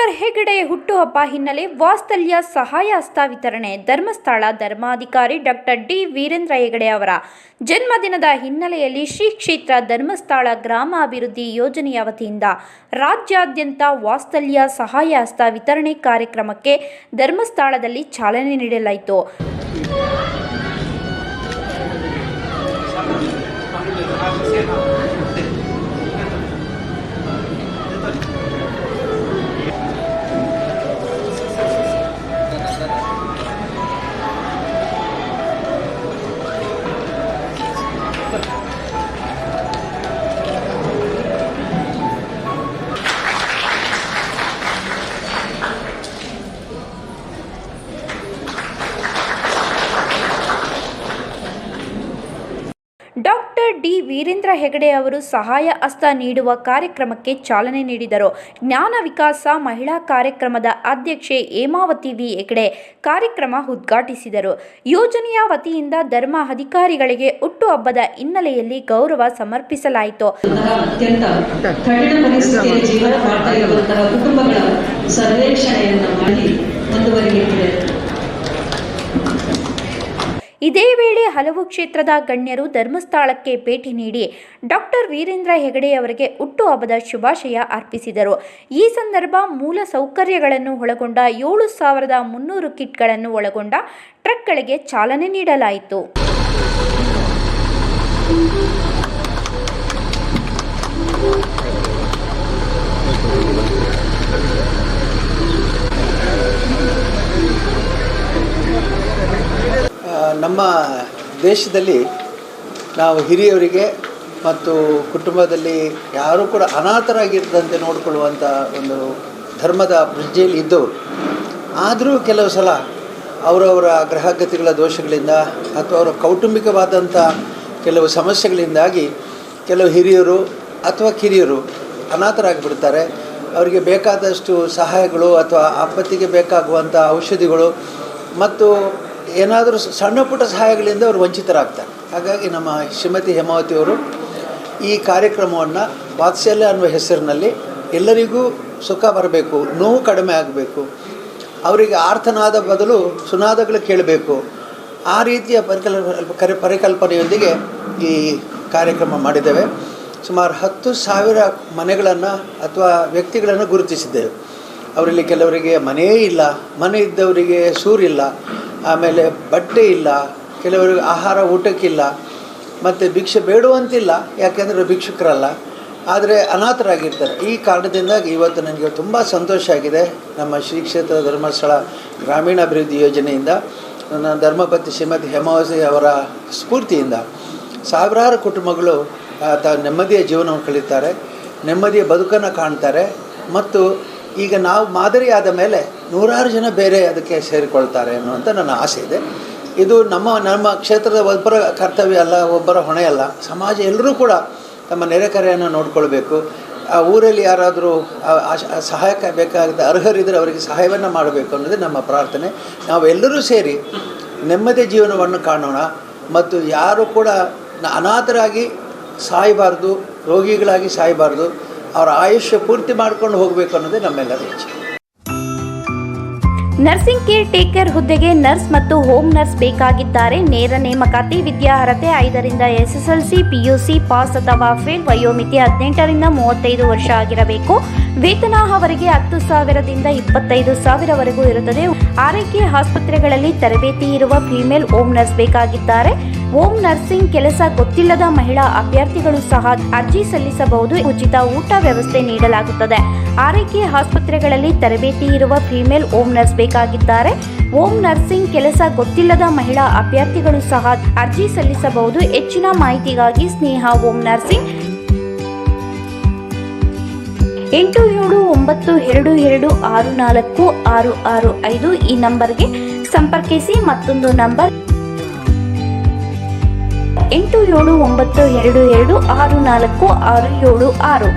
Doctor Hegde ಹುಟ್ಟುಹಬ್ಬ ಹಿನ್ನೆಲೆ ವಾತ್ಸಲ್ಯ ಸಹಾಯ ಹಸ್ತ ವಿತರಣೆ. ಧರ್ಮಸ್ಥಳ ಧರ್ಮಾಧಿಕಾರಿ ಡಾಕ್ಟರ್ ಡಿ ವೀರೇಂದ್ರ ಹೆಗಡೆ ಅವರ ಜನ್ಮದಿನದ ಹಿನ್ನೆಲೆಯಲ್ಲಿ ಶ್ರೀ ಕ್ಷೇತ್ರ ಧರ್ಮಸ್ಥಳ ಗ್ರಾಮಾಭಿವೃದ್ಧಿ ಯೋಜನೆಯ ವತಿಯಿಂದ ರಾಜ್ಯಾದ್ಯಂತ ವಾತ್ಸಲ್ಯ ಸಹಾಯ ಹಸ್ತ ವಿತರಣೆ ಕಾರ್ಯಕ್ರಮಕ್ಕೆ ಧರ್ಮಸ್ಥಳದಲ್ಲಿ ಚಾಲನೆ ನೀಡಲಾಯಿತು. ಡಾಕ್ಟರ್ ಡಿ ವೀರೇಂದ್ರ ಹೆಗಡೆ ಅವರು ಸಹಾಯ ಹಸ್ತ ನೀಡುವ ಕಾರ್ಯಕ್ರಮಕ್ಕೆ ಚಾಲನೆ ನೀಡಿದರು. ಜ್ಞಾನ ವಿಕಾಸ ಮಹಿಳಾ ಕಾರ್ಯಕ್ರಮದ ಅಧ್ಯಕ್ಷೆ ಹೇಮಾವತಿ ವಿ ಹೆಗಡೆ ಕಾರ್ಯಕ್ರಮ ಉದ್ಘಾಟಿಸಿದರು. ಯೋಜನೆಯ ವತಿಯಿಂದ ಧರ್ಮ ಅಧಿಕಾರಿಗಳಿಗೆ ಹುಟ್ಟುಹಬ್ಬದ ಹಿನ್ನೆಲೆಯಲ್ಲಿ ಗೌರವ ಸಮರ್ಪಿಸಲಾಯಿತು. ಅತ್ಯಂತ ಕಠಿಣ ಪರಿಸ್ಥಿತಿಯಲ್ಲಿ ಜೀವನ ಮಾಡ್ತಾ ಇರುವಂತಹ ಕುಟುಂಬಗಳ ಸರ್ವೇಕ್ಷಣೆಯನ್ನು ಮಾಡಿ ಮುಂದುವರಿಯುತ್ತಿದೆ. ಇದೇ ವೇಳೆ ಹಲವು ಕ್ಷೇತ್ರದ ಗಣ್ಯರು ಧರ್ಮಸ್ಥಳಕ್ಕೆ ಭೇಟಿ ನೀಡಿ ಡಾಕ್ಟರ್ ವೀರೇಂದ್ರ ಹೆಗಡೆ ಅವರಿಗೆ ಹುಟ್ಟುಹಬ್ಬದ ಶುಭಾಶಯ ಅರ್ಪಿಸಿದರು. ಈ ಸಂದರ್ಭ ಮೂಲ ಸೌಕರ್ಯಗಳನ್ನು ಒಳಗೊಂಡ 7,300 ಕಿಟ್ಗಳನ್ನು ಒಳಗೊಂಡ ಟ್ರಕ್ಗಳಿಗೆ ಚಾಲನೆ ನೀಡಲಾಯಿತು. ನಮ್ಮ ದೇಶದಲ್ಲಿ ನಾವು ಹಿರಿಯವರಿಗೆ ಮತ್ತು ಕುಟುಂಬದಲ್ಲಿ ಯಾರೂ ಕೂಡ ಅನಾಥರಾಗಿರದಂತೆ ನೋಡಿಕೊಳ್ಳುವಂಥ ಒಂದು ಧರ್ಮದ ಪ್ರಜ್ಞೆಯಲ್ಲಿ ಇದ್ದವರು. ಆದರೂ ಕೆಲವು ಸಲ ಅವರವರ ಗ್ರಹಗತಿಗಳ ದೋಷಗಳಿಂದ ಅಥವಾ ಅವರ ಕೌಟುಂಬಿಕವಾದಂಥ ಕೆಲವು ಸಮಸ್ಯೆಗಳಿಂದಾಗಿ ಕೆಲವು ಹಿರಿಯರು ಅಥವಾ ಕಿರಿಯರು ಅನಾಥರಾಗಿಬಿಡ್ತಾರೆ. ಅವರಿಗೆ ಬೇಕಾದಷ್ಟು ಸಹಾಯಗಳು ಅಥವಾ ಆಪತ್ತಿಗೆ ಬೇಕಾಗುವಂಥ ಔಷಧಿಗಳು ಮತ್ತು ಏನಾದರೂ ಸಣ್ಣ ಪುಟ್ಟ ಸಹಾಯಗಳಿಂದ ಅವರು ವಂಚಿತರಾಗ್ತಾರೆ. ಹಾಗಾಗಿ ನಮ್ಮ ಶ್ರೀಮತಿ ಹೇಮಾವತಿಯವರು ಈ ಕಾರ್ಯಕ್ರಮವನ್ನು ವಾತ್ಸಲ್ಯ ಅನ್ನುವ ಹೆಸರಿನಲ್ಲಿ ಎಲ್ಲರಿಗೂ ಸುಖ ಬರಬೇಕು, ನೋವು ಕಡಿಮೆ ಆಗಬೇಕು, ಅವರಿಗೆ ಆರ್ತನಾದ ಬದಲು ಸುನಾದಗಳು ಕೇಳಬೇಕು, ಆ ರೀತಿಯ ಪರಿಕಲ್ಪನೆಯೊಂದಿಗೆ ಈ ಕಾರ್ಯಕ್ರಮ ಮಾಡಿದ್ದೇವೆ. ಸುಮಾರು 10,000 ಮನೆಗಳನ್ನು ಅಥವಾ ವ್ಯಕ್ತಿಗಳನ್ನು ಗುರುತಿಸಿದ್ದೇವೆ. ಅವರಲ್ಲಿ ಕೆಲವರಿಗೆ ಮನೆಯೇ ಇಲ್ಲ, ಮನೆ ಇದ್ದವರಿಗೆ ಸೂರಿಲ್ಲ, ಆಮೇಲೆ ಬಟ್ಟೆ ಇಲ್ಲ, ಕೆಲವರಿಗೆ ಆಹಾರ ಊಟಕ್ಕಿಲ್ಲ, ಮತ್ತು ಭಿಕ್ಷೆ ಬೇಡುವಂತಿಲ್ಲ, ಯಾಕೆಂದರೆ ಭಿಕ್ಷುಕರಲ್ಲ, ಆದರೆ ಅನಾಥರಾಗಿರ್ತಾರೆ. ಈ ಕಾರಣದಿಂದಾಗಿ ಇವತ್ತು ನನಗೆ ತುಂಬ ಸಂತೋಷ ಆಗಿದೆ. ನಮ್ಮ ಶ್ರೀ ಕ್ಷೇತ್ರ ಧರ್ಮಸ್ಥಳ ಗ್ರಾಮೀಣಾಭಿವೃದ್ಧಿ ಯೋಜನೆಯಿಂದ ನನ್ನ ಧರ್ಮಪತ್ನಿ ಶ್ರೀಮತಿ ಹೇಮಾವತಿ ಅವರ ಸ್ಫೂರ್ತಿಯಿಂದ ಸಾವಿರಾರು ಕುಟುಂಬಗಳು ನೆಮ್ಮದಿಯ ಜೀವನವನ್ನು ಕಳೀತಾರೆ, ನೆಮ್ಮದಿಯ ಬದುಕನ್ನು ಕಾಣ್ತಾರೆ. ಮತ್ತು ಈಗ ನಾವು ಮಾದರಿಯಾದ ಮೇಲೆ 100 ಜನ ಬೇರೆ ಅದಕ್ಕೆ ಸೇರಿಕೊಳ್ತಾರೆ ಅನ್ನುವಂಥ ನನ್ನ ಆಸೆ ಇದೆ. ಇದು ನಮ್ಮ ಕ್ಷೇತ್ರದ ಒಬ್ಬರ ಕರ್ತವ್ಯ ಅಲ್ಲ, ಒಬ್ಬರ ಹೊಣೆ ಅಲ್ಲ. ಸಮಾಜ ಎಲ್ಲರೂ ಕೂಡ ತಮ್ಮ ನೆರೆಕರೆಯನ್ನು ನೋಡಿಕೊಳ್ಬೇಕು. ಆ ಊರಲ್ಲಿ ಯಾರಾದರೂ ಸಹಾಯಕ್ಕೆ ಬೇಕಾದ ಅರ್ಹರಿದ್ದರೆ ಅವರಿಗೆ ಸಹಾಯವನ್ನು ಮಾಡಬೇಕು ಅನ್ನೋದೇ ನಮ್ಮ ಪ್ರಾರ್ಥನೆ. ನಾವೆಲ್ಲರೂ ಸೇರಿ ನೆಮ್ಮದಿ ಜೀವನವನ್ನು ಕಾಣೋಣ ಮತ್ತು ಯಾರು ಕೂಡ ಅನಾಥರಾಗಿ ಸಾಯಬಾರ್ದು, ರೋಗಿಗಳಾಗಿ ಸಾಯಬಾರ್ದು, ಅವರ ಆಯುಷ್ಯ ಪೂರ್ತಿ ಮಾಡ್ಕೊಂಡು ಹೋಗಬೇಕು ಅನ್ನೋದೇ ನಮ್ಮೆಲ್ಲರ ಇಚ್ಛೆ. ನರ್ಸಿಂಗ್ ಕೇರ್ ಟೇಕರ್ ಹುದ್ದೆಗೆ ನರ್ಸ್ ಮತ್ತು ಹೋಮ್ ನರ್ಸ್ ಬೇಕಾಗಿದ್ದಾರೆ. ನೇರ ನೇಮಕಾತಿ. ವಿದ್ಯಾರ್ಹತೆ 5ರಿಂದ SSLC, PUC ಪಾಸ್ ಅಥವಾ ಫೇಲ್. ವಯೋಮಿತಿ 18ರಿಂದ 35 ವರ್ಷ ಆಗಿರಬೇಕು. ವೇತನ ಅವರಿಗೆ 10,000ದಿಂದ 25,000ವರೆಗೂ ಇರುತ್ತದೆ. ಆರೈಕೆ ಆಸ್ಪತ್ರೆಗಳಲ್ಲಿ ತರಬೇತಿ ಇರುವ ಫಿಮೇಲ್ ಹೋಮ್ ನರ್ಸ್ ಬೇಕಾಗಿದ್ದಾರೆ. ಹೋಮ್ ನರ್ಸಿಂಗ್ ಕೆಲಸ ಗೊತ್ತಿಲ್ಲದ ಮಹಿಳಾ ಅಭ್ಯರ್ಥಿಗಳು ಸಹ ಅರ್ಜಿ ಸಲ್ಲಿಸಬಹುದು. ಉಚಿತ ಊಟ ವ್ಯವಸ್ಥೆ ನೀಡಲಾಗುತ್ತದೆ. ಆರೈಕೆ ಆಸ್ಪತ್ರೆಗಳಲ್ಲಿ ತರಬೇತಿ ಇರುವ ಫಿಮೇಲ್ ಹೋಮ್ ನರ್ಸ್ ಬೇಕಾಗಿದ್ದಾರೆ. ಹೋಮ್ ನರ್ಸಿಂಗ್ ಕೆಲಸ ಗೊತ್ತಿಲ್ಲದ ಮಹಿಳಾ ಅಭ್ಯರ್ಥಿಗಳು ಸಹ ಅರ್ಜಿ ಸಲ್ಲಿಸಬಹುದು. ಹೆಚ್ಚಿನ ಮಾಹಿತಿಗಾಗಿ ಸ್ನೇಹ ಹೋಮ್ ನರ್ಸಿಂಗ್ 8792264665 ಈ ನಂಬರ್ಗೆ ಸಂಪರ್ಕಿಸಿ. ಮತ್ತೊಂದು ನಂಬರ್ 8792264676.